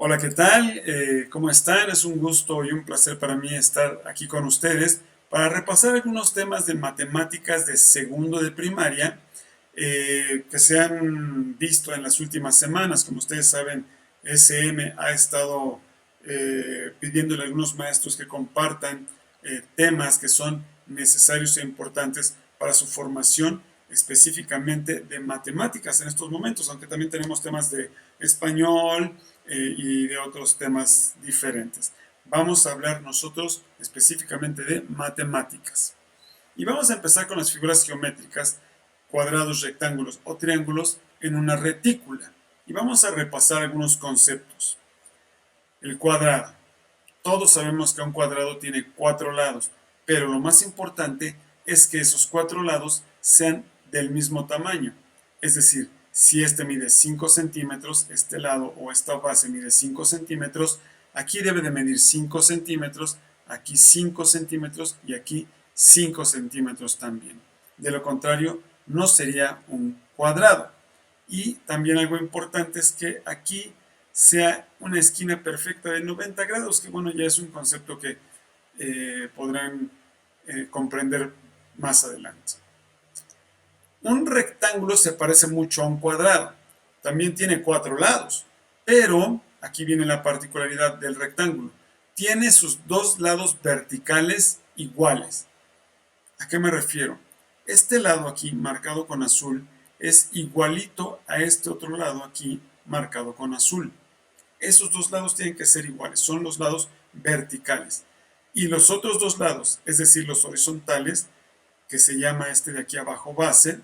Hola, ¿qué tal? ¿Cómo están? Es un gusto y un placer para mí estar aquí con ustedes para repasar algunos temas de matemáticas de segundo de primaria que se han visto en las últimas semanas. Como ustedes saben, SM ha estado pidiéndole a algunos maestros que compartan temas que son necesarios e importantes para su formación específicamente de matemáticas en estos momentos, aunque también tenemos temas de español y de otros temas diferentes. Vamos a hablar nosotros específicamente de matemáticas. Y vamos a empezar con las figuras geométricas, cuadrados, rectángulos o triángulos en una retícula. Y vamos a repasar algunos conceptos. El cuadrado. Todos sabemos que un cuadrado tiene 4 lados, pero lo más importante es que esos 4 lados sean del mismo tamaño. Es decir, si este mide 5 centímetros, este lado o esta base mide 5 centímetros, aquí debe de medir 5 centímetros, aquí 5 centímetros y aquí 5 centímetros también. De lo contrario, no sería un cuadrado. Y también algo importante es que aquí sea una esquina perfecta de 90 grados, que bueno, ya es un concepto que podrán comprender más adelante. Un rectángulo se parece mucho a un cuadrado. También tiene 4 lados, pero aquí viene la particularidad del rectángulo. Tiene sus 2 lados verticales iguales. ¿A qué me refiero? Este lado aquí, marcado con azul, es igualito a este otro lado aquí, marcado con azul. Esos 2 lados tienen que ser iguales, son los lados verticales. Y los otros 2 lados, es decir, los horizontales, que se llama este de aquí abajo base,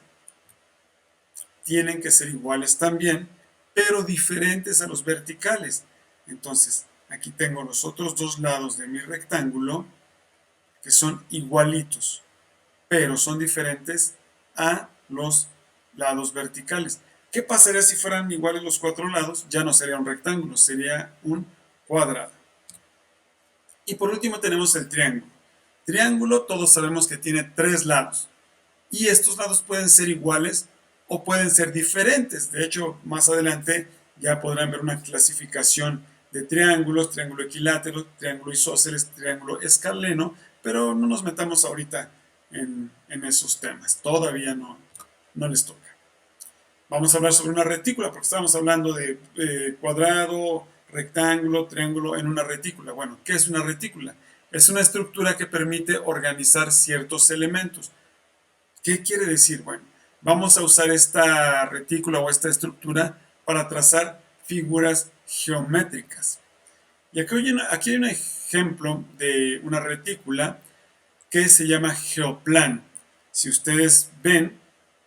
tienen que ser iguales también, pero diferentes a los verticales. Entonces, aquí tengo los otros 2 lados de mi rectángulo, que son igualitos, pero son diferentes a los lados verticales. ¿Qué pasaría si fueran iguales los 4 lados? Ya no sería un rectángulo, sería un cuadrado. Y por último tenemos el triángulo. Triángulo, todos sabemos que tiene 3 lados. Y estos lados pueden ser iguales o pueden ser diferentes. De hecho, más adelante ya podrán ver una clasificación de triángulos, triángulo equilátero, triángulo isósceles, triángulo escaleno, pero no nos metamos ahorita en esos temas. Todavía no les toca. Vamos a hablar sobre una retícula, porque estamos hablando de cuadrado, rectángulo, triángulo en una retícula. Bueno, ¿qué es una retícula? Es una estructura que permite organizar ciertos elementos. ¿Qué quiere decir? Bueno, vamos a usar esta retícula o esta estructura para trazar figuras geométricas. Y aquí hay un ejemplo de una retícula que se llama geoplano. Si ustedes ven,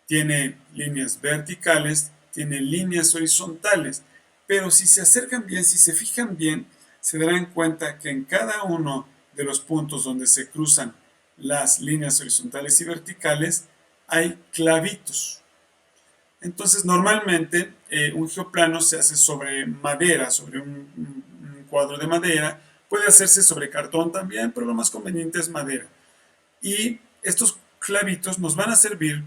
tiene líneas verticales, tiene líneas horizontales, pero si se acercan bien, si se fijan bien, se darán cuenta que en cada uno de los puntos donde se cruzan las líneas horizontales y verticales hay clavitos. Entonces, normalmente un geoplano se hace sobre madera, sobre un cuadro de madera. Puede hacerse sobre cartón también, pero lo más conveniente es madera. Y estos clavitos nos van a servir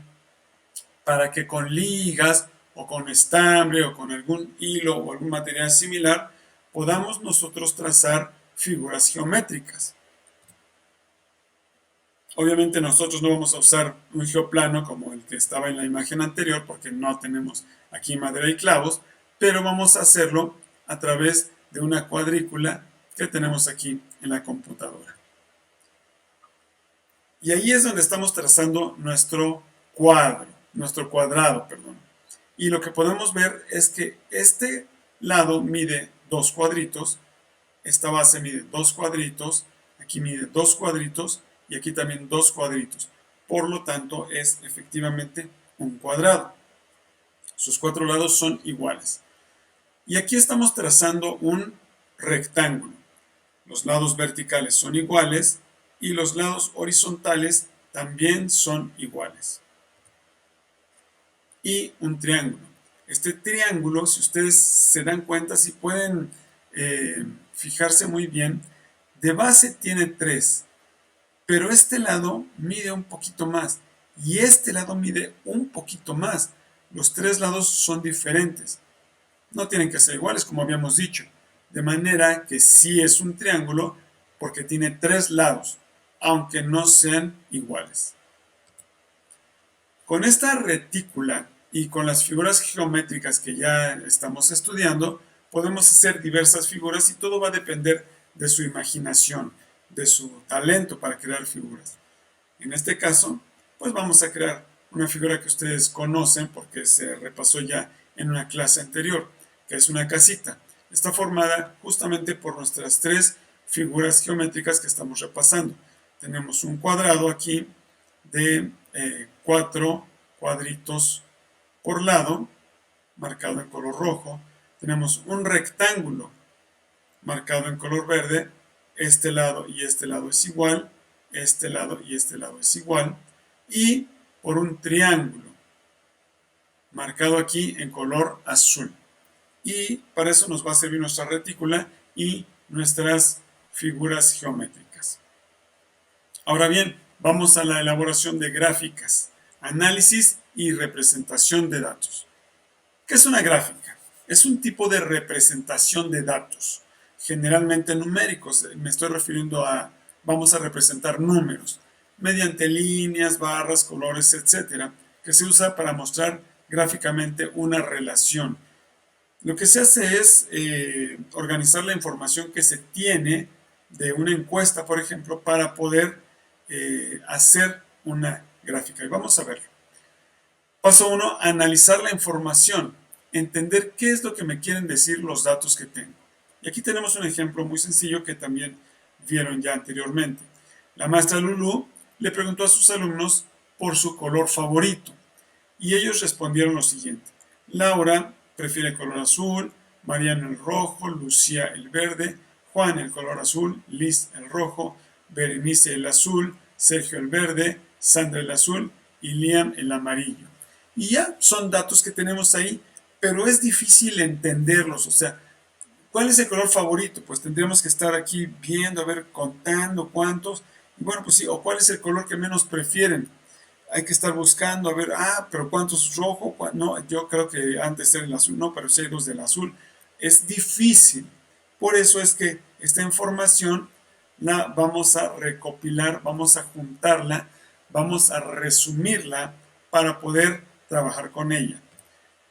para que con ligas o con estambre o con algún hilo o algún material similar podamos nosotros trazar figuras geométricas. Obviamente nosotros no vamos a usar un geoplano como el que estaba en la imagen anterior porque no tenemos aquí madera y clavos, pero vamos a hacerlo a través de una cuadrícula que tenemos aquí en la computadora. Y ahí es donde estamos trazando nuestro cuadrado, perdón. Y lo que podemos ver es que este lado mide 2 cuadritos, esta base mide 2 cuadritos, aquí mide 2 cuadritos y aquí también 2 cuadritos. Por lo tanto, es efectivamente un cuadrado. Sus 4 lados son iguales. Y aquí estamos trazando un rectángulo. Los lados verticales son iguales y los lados horizontales también son iguales. Y un triángulo. Este triángulo, si ustedes se dan cuenta, si pueden fijarse muy bien, de base tiene 3, pero este lado mide un poquito más y este lado mide un poquito más. Los 3 lados son diferentes. No tienen que ser iguales, como habíamos dicho, De manera que sí es un triángulo porque tiene 3 lados, aunque no sean iguales. Con esta retícula y con las figuras geométricas que ya estamos estudiando, podemos hacer diversas figuras y todo va a depender de su imaginación, de su talento para crear figuras. En este caso, pues vamos a crear una figura que ustedes conocen porque se repasó ya en una clase anterior, que es una casita. Está formada justamente por nuestras 3 figuras geométricas que estamos repasando. Tenemos un cuadrado aquí de 4 cuadritos por lado, marcado en color rojo. Tenemos un rectángulo marcado en color verde. Este lado y este lado es igual. Este lado y este lado es igual. Y por un triángulo marcado aquí en color azul. Y para eso nos va a servir nuestra retícula y nuestras figuras geométricas. Ahora bien, vamos a la elaboración de gráficas, análisis y representación de datos. ¿Qué es una gráfica? Es un tipo de representación de datos, generalmente numéricos. Me estoy refiriendo a, vamos a representar números, mediante líneas, barras, colores, etcétera, que se usa para mostrar gráficamente una relación. Lo que se hace es organizar la información que se tiene de una encuesta, por ejemplo, para poder hacer una gráfica. Y vamos a verlo. Paso 1, analizar la información, entender qué es lo que me quieren decir los datos que tengo. Y aquí tenemos un ejemplo muy sencillo que también vieron ya anteriormente. La maestra Lulú le preguntó a sus alumnos por su color favorito y ellos respondieron lo siguiente. Laura prefiere el color azul, Mariano el rojo, Lucía el verde, Juan el color azul, Liz el rojo, Berenice el azul, Sergio el verde, Sandra el azul y Liam el amarillo. Y ya son datos que tenemos ahí, pero es difícil entenderlos. O sea, ¿cuál es el color favorito? Pues tendríamos que estar aquí viendo, a ver, contando cuántos. Y bueno, pues sí, o cuál es el color que menos prefieren. Hay que estar buscando, a ver, pero ¿cuántos es rojo? No, yo creo que antes era el azul, no, pero si hay 2 del azul. Es difícil. Por eso es que esta información la vamos a recopilar, vamos a juntarla, vamos a resumirla para poder trabajar con ella.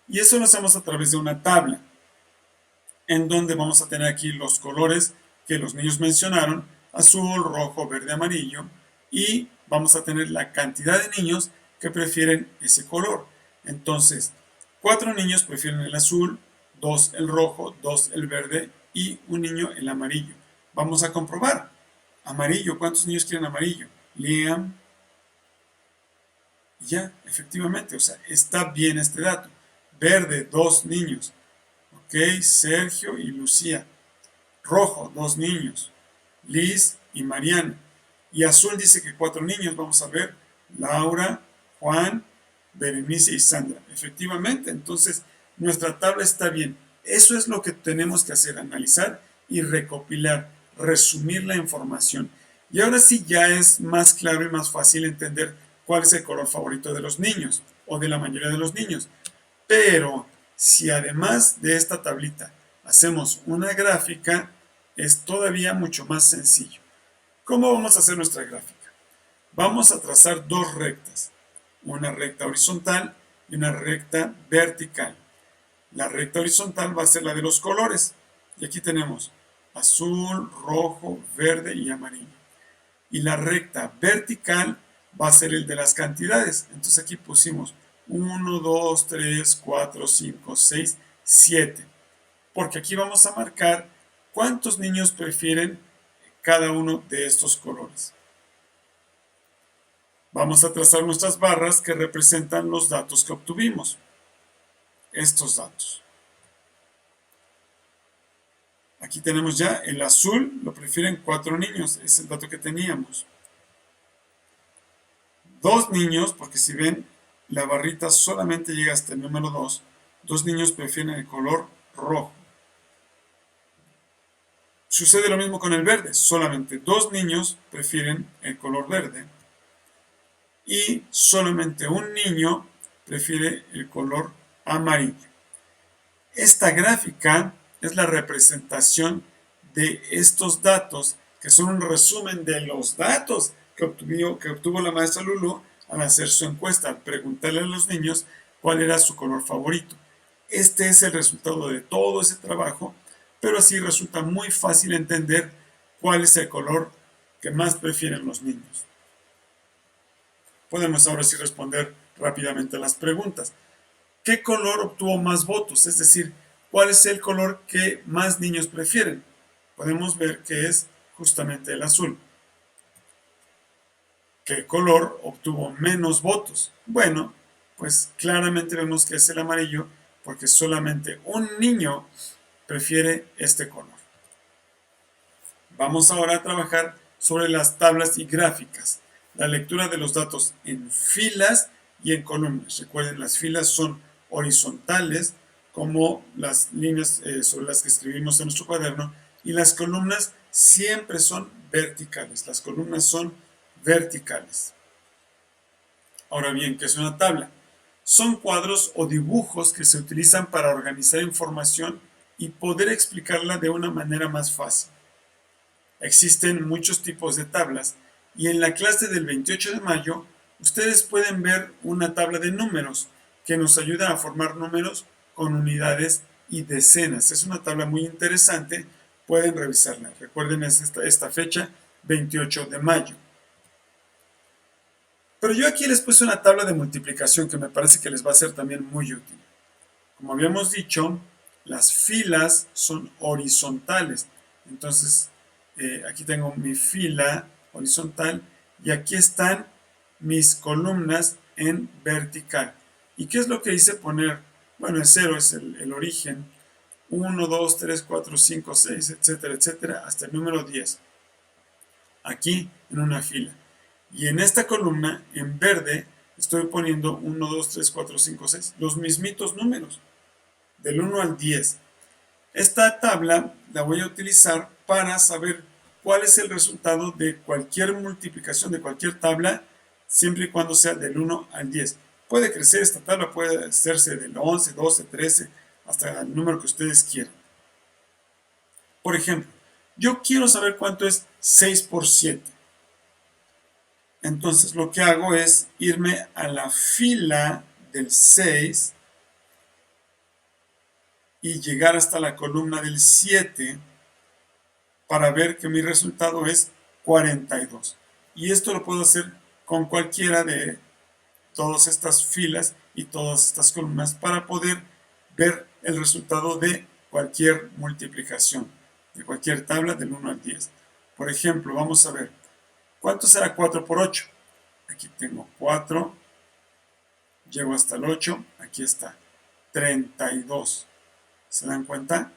Y eso lo hacemos a través de una tabla, en donde vamos a tener aquí los colores que los niños mencionaron, azul, rojo, verde, amarillo, y vamos a tener la cantidad de niños que prefieren ese color. Entonces, 4 niños prefieren el azul, 2 el rojo, 2 el verde y un niño el amarillo. Vamos a comprobar. Amarillo, ¿cuántos niños quieren amarillo? Liam. Ya, efectivamente, o sea, está bien este dato. Verde, 2 niños. Ok, Sergio y Lucía. Rojo, 2 niños. Liz y Mariana. Y azul dice que 4 niños. Vamos a ver. Laura, Juan, Berenice y Sandra. Efectivamente, entonces nuestra tabla está bien. Eso es lo que tenemos que hacer, analizar y recopilar, resumir la información. Y ahora sí ya es más claro y más fácil entender cuál es el color favorito de los niños o de la mayoría de los niños. Pero si además de esta tablita hacemos una gráfica, es todavía mucho más sencillo. ¿Cómo vamos a hacer nuestra gráfica? Vamos a trazar 2 rectas, una recta horizontal y una recta vertical. La recta horizontal va a ser la de los colores. Y aquí tenemos azul, rojo, verde y amarillo. Y la recta vertical va a ser el de las cantidades. Entonces aquí pusimos 1, 2, 3, 4, 5, 6, 7. Porque aquí vamos a marcar cuántos niños prefieren cada uno de estos colores. Vamos a trazar nuestras barras que representan los datos que obtuvimos. Estos datos. Aquí tenemos ya el azul, lo prefieren 4 niños, es el dato que teníamos. 2 niños, porque si ven, la barrita solamente llega hasta el número 2. 2 niños prefieren el color rojo. Sucede lo mismo con el verde, solamente 2 niños prefieren el color verde. Y solamente un niño prefiere el color amarillo. Esta gráfica es la representación de estos datos, que son un resumen de los datos que obtuvo la maestra Lulu al hacer su encuesta, al preguntarle a los niños cuál era su color favorito. Este es el resultado de todo ese trabajo, pero así resulta muy fácil entender cuál es el color que más prefieren los niños. Podemos ahora sí responder rápidamente a las preguntas. ¿Qué color obtuvo más votos? Es decir, ¿cuál es el color que más niños prefieren? Podemos ver que es justamente el azul. ¿Qué color obtuvo menos votos? Bueno, pues claramente vemos que es el amarillo porque solamente un niño prefiere este color. Vamos ahora a trabajar sobre las tablas y gráficas. La lectura de los datos en filas y en columnas. Recuerden, las filas son horizontales, como las líneas sobre las que escribimos en nuestro cuaderno, y las columnas siempre son verticales. Las columnas son verticales. Ahora bien, ¿qué es una tabla? Son cuadros o dibujos que se utilizan para organizar información y poder explicarla de una manera más fácil. Existen muchos tipos de tablas y en la clase del 28 de mayo ustedes pueden ver una tabla de números que nos ayuda a formar números con unidades y decenas. Es una tabla muy interesante, pueden revisarla. Recuerden esta fecha, 28 de mayo. Pero yo aquí les puse una tabla de multiplicación que me parece que les va a ser también muy útil. Como habíamos dicho, las filas son horizontales. Entonces, aquí tengo mi fila horizontal y aquí están mis columnas en vertical. ¿Y qué es lo que hice poner? Bueno, el 0 es el origen. 1, 2, 3, 4, 5, 6, etcétera, etcétera, hasta el número 10. Aquí en una fila. Y en esta columna, en verde, estoy poniendo 1, 2, 3, 4, 5, 6. Los mismitos números, del 1 al 10. Esta tabla la voy a utilizar para saber cuál es el resultado de cualquier multiplicación de cualquier tabla, siempre y cuando sea del 1 al 10. Puede crecer esta tabla, puede hacerse del 11, 12, 13, hasta el número que ustedes quieran. Por ejemplo, yo quiero saber cuánto es 6 por 7. Entonces lo que hago es irme a la fila del 6 y llegar hasta la columna del 7 para ver que mi resultado es 42. Y esto lo puedo hacer con cualquiera de todas estas filas y todas estas columnas para poder ver el resultado de cualquier multiplicación, de cualquier tabla del 1 al 10. Por ejemplo, vamos a ver, ¿cuánto será 4 por 8? Aquí tengo 4, llego hasta el 8, aquí está, 32. ¿Se dan cuenta?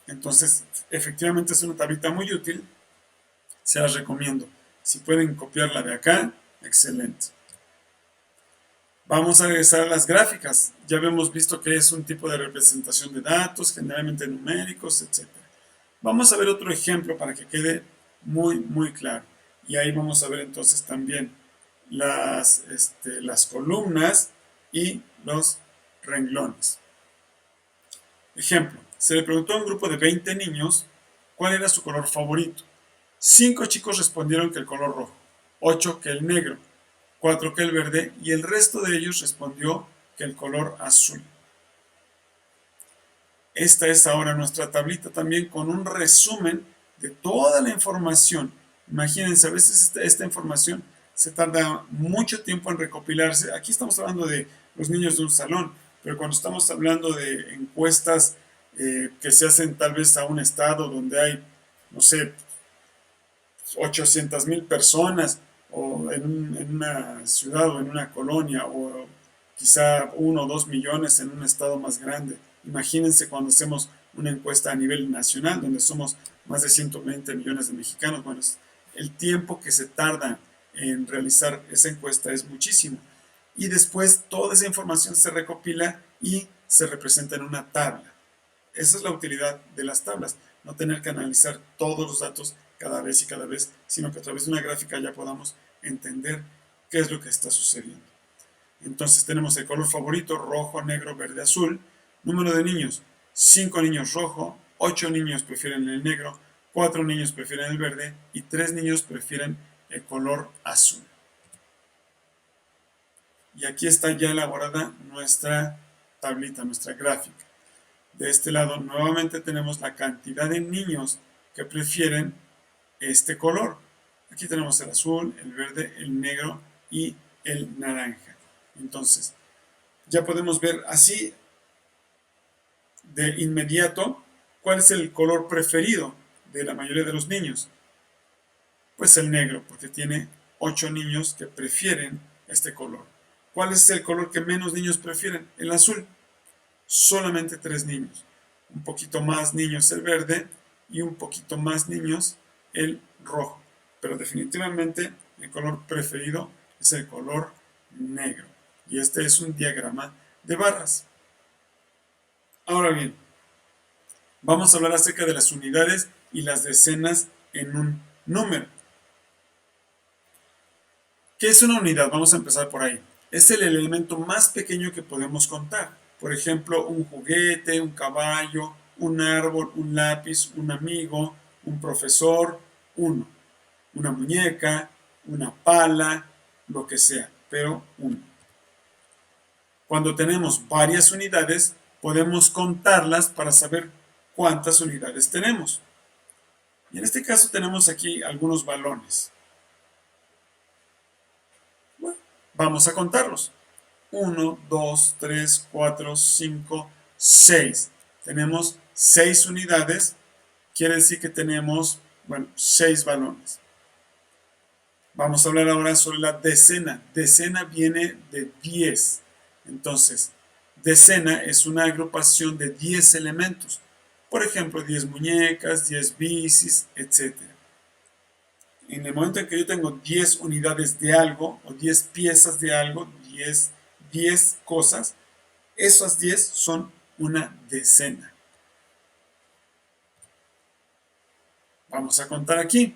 Entonces, efectivamente es una tablita muy útil, se las recomiendo. Si pueden copiarla de acá, excelente. Vamos a regresar a las gráficas. Ya habíamos visto que es un tipo de representación de datos, generalmente numéricos, etc. Vamos a ver otro ejemplo para que quede muy, muy claro. Y ahí vamos a ver entonces también las columnas y los renglones. Ejemplo, se le preguntó a un grupo de 20 niños cuál era su color favorito. 5 chicos respondieron que el color rojo, 8 que el negro, 4 que el verde y el resto de ellos respondió que el color azul. Esta es ahora nuestra tablita también con un resumen de toda la información. Imagínense, a veces esta información se tarda mucho tiempo en recopilarse. Aquí estamos hablando de los niños de un salón, pero cuando estamos hablando de encuestas que se hacen tal vez a un estado donde hay, no sé, 800,000 personas, o en una ciudad o en una colonia, o quizá 1 o 2 millones en un estado más grande. Imagínense cuando hacemos una encuesta a nivel nacional, donde somos más de 120 millones de mexicanos. Bueno, el tiempo que se tarda en realizar esa encuesta es muchísimo. Y después toda esa información se recopila y se representa en una tabla. Esa es la utilidad de las tablas, no tener que analizar todos los datos cada vez y cada vez, sino que a través de una gráfica ya podamos entender qué es lo que está sucediendo. Entonces tenemos el color favorito, rojo, negro, verde, azul. Número de niños, 5 niños rojo, 8 niños prefieren el negro, 4 niños prefieren el verde y 3 niños prefieren el color azul. Y aquí está ya elaborada nuestra tablita, nuestra gráfica. De este lado nuevamente tenemos la cantidad de niños que prefieren este color. Aquí tenemos el azul, el verde, el negro y el naranja. Entonces, ya podemos ver así de inmediato cuál es el color preferido de la mayoría de los niños. Pues el negro, porque tiene 8 niños que prefieren este color. ¿Cuál es el color que menos niños prefieren? El azul. Solamente 3 niños. Un poquito más niños el verde y un poquito más niños el rojo. Pero definitivamente el color preferido es el color negro. Y este es un diagrama de barras. Ahora bien, vamos a hablar acerca de las unidades y las decenas en un número. ¿Qué es una unidad? Vamos a empezar por ahí. Es el elemento más pequeño que podemos contar. Por ejemplo, un juguete, un caballo, un árbol, un lápiz, un amigo, un profesor, uno. Una muñeca, una pala, lo que sea, pero uno. Cuando tenemos varias unidades, podemos contarlas para saber cuántas unidades tenemos. Y en este caso tenemos aquí algunos balones. Bueno, vamos a contarlos. 1, 2, 3, 4, 5, 6. Tenemos 6 unidades. Quiere decir que tenemos, 6 balones. Vamos a hablar ahora sobre la decena. Decena viene de 10. Entonces, decena es una agrupación de 10 elementos. Por ejemplo, 10 muñecas, 10 bicis, etc. En el momento en que yo tengo 10 unidades de algo, o 10 piezas de algo, 10 cosas, esas 10 son una decena. Vamos a contar aquí.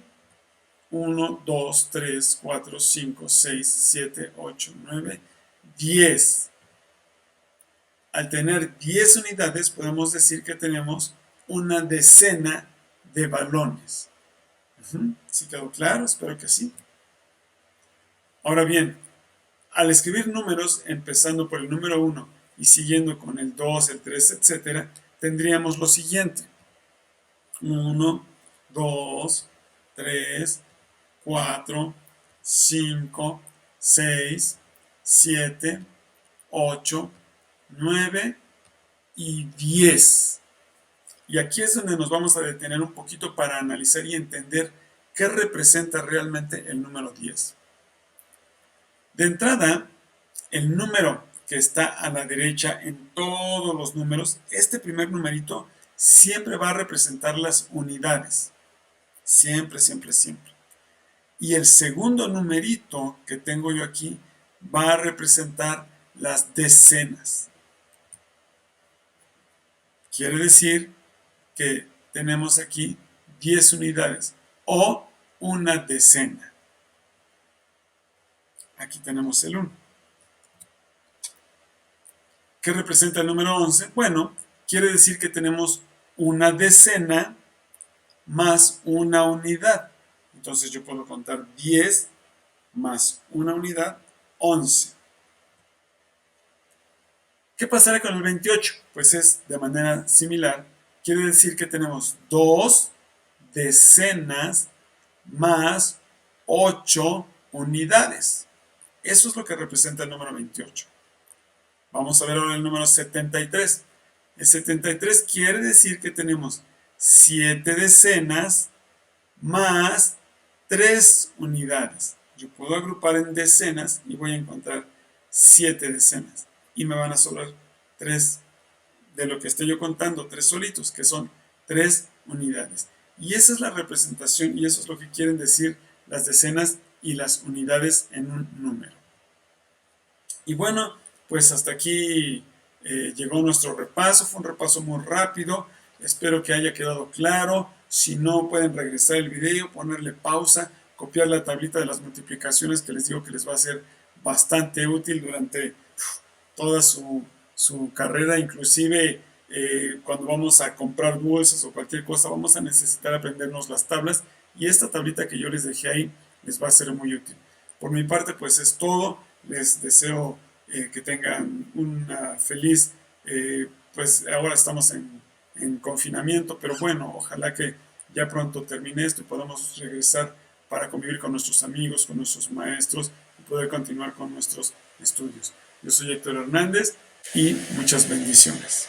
1, 2, 3, 4, 5, 6, 7, 8, 9, 10. Al tener 10 unidades, podemos decir que tenemos una decena de balones. ¿Sí quedó claro? Espero que sí. Ahora bien, al escribir números, empezando por el número 1 y siguiendo con el 2, el 3, etc., tendríamos lo siguiente. 1, 2, 3, 4, 5, 6, 7, 8, 9 y 10. Y aquí es donde nos vamos a detener un poquito para analizar y entender qué representa realmente el número 10. De entrada, el número que está a la derecha en todos los números, este primer numerito siempre va a representar las unidades. Siempre, siempre, siempre. Y el segundo numerito que tengo yo aquí va a representar las decenas. Quiere decir que tenemos aquí 10 unidades o una decena. Aquí tenemos el 1. ¿Qué representa el número 11? Bueno, quiere decir que tenemos una decena más una unidad. Entonces yo puedo contar 10 más una unidad, 11. ¿Qué pasará con el 28? Pues es de manera similar. Quiere decir que tenemos 2 decenas más 8 unidades. Eso es lo que representa el número 28. Vamos a ver ahora el número 73. El 73 quiere decir que tenemos 7 decenas más 3 unidades. Yo puedo agrupar en decenas y voy a encontrar 7 decenas. Y me van a sobrar 3 de lo que estoy yo contando, 3 solitos, que son 3 unidades. Y esa es la representación y eso es lo que quieren decir las decenas y las unidades en un número. Y bueno, pues hasta aquí llegó nuestro repaso. Fue un repaso muy rápido. Espero que haya quedado claro. Si no, pueden regresar el video, ponerle pausa, copiar la tablita de las multiplicaciones que les digo que les va a ser bastante útil durante toda su su carrera, inclusive cuando vamos a comprar dulces o cualquier cosa, vamos a necesitar aprendernos las tablas y esta tablita que yo les dejé ahí les va a ser muy útil. Por mi parte, pues es todo. Les deseo que tengan una feliz, pues ahora estamos en confinamiento, pero bueno, ojalá que ya pronto termine esto y podamos regresar para convivir con nuestros amigos, con nuestros maestros y poder continuar con nuestros estudios. Yo soy Héctor Hernández y muchas bendiciones.